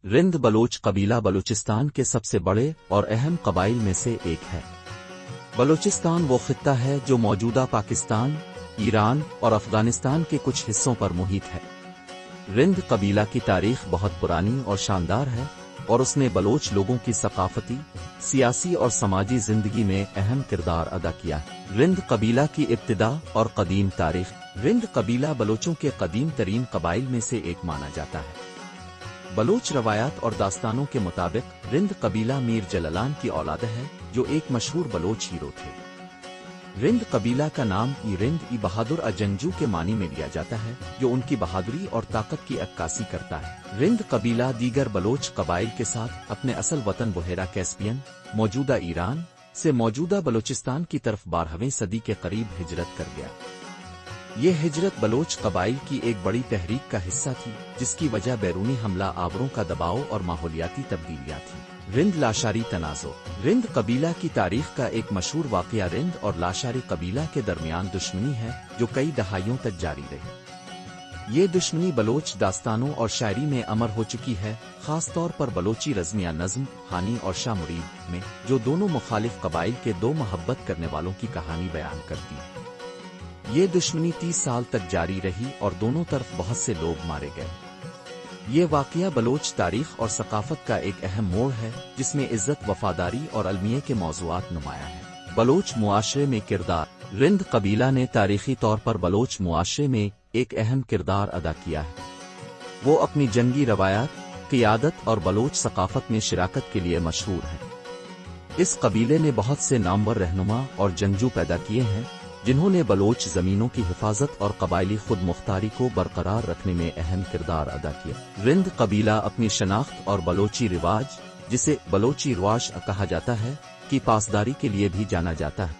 Rind Bloch कबीला बलूचिस्तान के सबसे बड़े और अहम कबाइल में से एक है। बलूचिस्तान वो खित्ता है जो मौजूदा पाकिस्तान, ईरान और अफगानिस्तान के कुछ हिस्सों पर मुहित है। रिंद कबीला की तारीख बहुत पुरानी और शानदार है और उसने बलोच लोगों की सकाफती, सियासी और समाजी जिंदगी में अहम किरदार अदा किया है। रिंद कबीला की इब्तिदा और कदीम तारीख। रिंद कबीला बलोचों के कदीम तरीन कबाइल में से एक माना जाता है। बलोच रवायात और दास्तानों के मुताबिक रिंद कबीला मीर जलालान की औलाद है, जो एक मशहूर बलोच हीरो थे। रिंद कबीला का नाम रिंद बहादुर अजंजू के मानी में लिया जाता है, जो उनकी बहादुरी और ताकत की अक्कासी करता है। रिंद कबीला दीगर बलोच कबाइल के साथ अपने असल वतन बुहेरा कैस्पियन, मौजूदा ईरान, से मौजूदा बलूचिस्तान की तरफ 12वीं सदी के करीब हिजरत कर गया। ये हिजरत बलोच कबाइल की एक बड़ी तहरीक का हिस्सा थी, जिसकी वजह बैरूनी हमला आवरों का दबाव और माहौलियाती तब्दीलियां थी। रिंद लाशारी तनाज़ो। रिंद कबीला की तारीख का एक मशहूर वाक़या रिंद और लाशारी कबीला के दरमियान दुश्मनी है, जो कई दहाइयों तक जारी रही। ये दुश्मनी बलोच दास्तानों और शायरी में अमर हो चुकी है, खास तौर पर बलोची रज़्मिया नज़्म हानी और शाह मुरीद में, जो दोनों मुखालिफ कबाइल के दो मोहब्बत करने वालों की कहानी बयान करती है। ये दुश्मनी 30 साल तक जारी रही और दोनों तरफ बहुत से लोग मारे गए। ये वाक़या बलोच तारीख और सकाफत का एक अहम मोड़ है, जिसमें इज्जत, वफादारी और अलमिये के मौज़ूआत नुमाया है। बलोच मुआशरे में किरदार। रिंद कबीला ने तारीखी तौर पर बलोच मुआशरे में एक अहम किरदार अदा किया है। वो अपनी जंगी रवायात, क़ियादत और बलोच सकाफत में शिराकत के लिए मशहूर है। इस कबीले ने बहुत से नामवर रहनुमा और जंगजू पैदा किए हैं, जिन्होंने बलोच ज़मीनों की हिफाजत और कबायली खुद मुख्तारी को बरकरार रखने में अहम किरदार अदा किया। रिंद कबीला अपनी शनाख्त और बलोची रिवाज, जिसे बलोची रिवाज कहा जाता है, की पासदारी के लिए भी जाना जाता है।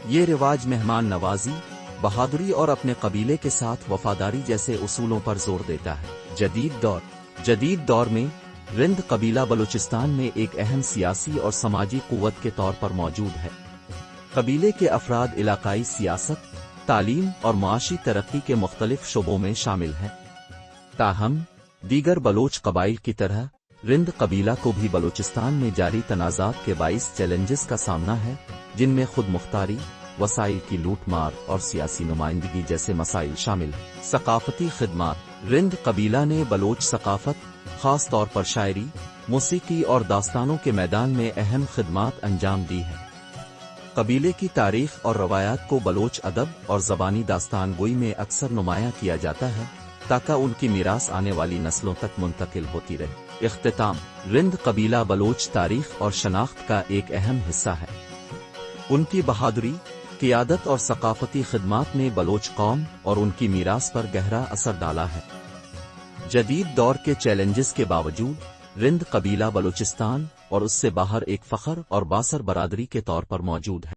ये रिवाज मेहमान नवाजी, बहादुरी और अपने कबीले के साथ वफादारी जैसे उसूलों पर जोर देता है। जदीद दौर में रिंद कबीला बलूचिस्तान में एक अहम सियासी और समाजी कुव्वत के तौर पर मौजूद है। कबीले के अफराद इलाकाई सियासत, तालीम और मुआशी तरक्की के मुख्तलिफ शोबों में शामिल हैं। ताहम दीगर बलोच कबाइल की तरह रिंद कबीला को भी बलूचिस्तान में जारी तनाज़ात के 22 चैलेंजेस का सामना है, जिनमें खुद मुख्तारी, वसाइल की लूट मार और सियासी नुमाइंदगी जैसे मसाइल शामिल हैं। सकाफती खिदमात। रिंद कबीला ने बलोच सकाफत, खास तौर पर शायरी, मौसीकी और दास्तानों के मैदान में अहम खिदमात अंजाम दी है। कबीले की तारीख और रवायात को बलोच अदब और ज़बानी दास्तान गोई में अक्सर नुमायां किया जाता है, ताकि उनकी मीरास आने वाली नस्लों तक मुंतकिल होती रहे। इख्तिताम। रिंद कबीला बलोच तारीख और शनाख्त का एक अहम हिस्सा है। उनकी बहादुरी, क़ियादत और सकाफती खिदमात ने बलोच कौम और उनकी मीरास पर गहरा असर डाला है। जदीद दौर के चैलेंजेस के बावजूद रिंद कबीला बलूचिस्तान और उससे बाहर एक फ़ख्र और बासर बरादरी के तौर पर मौजूद है।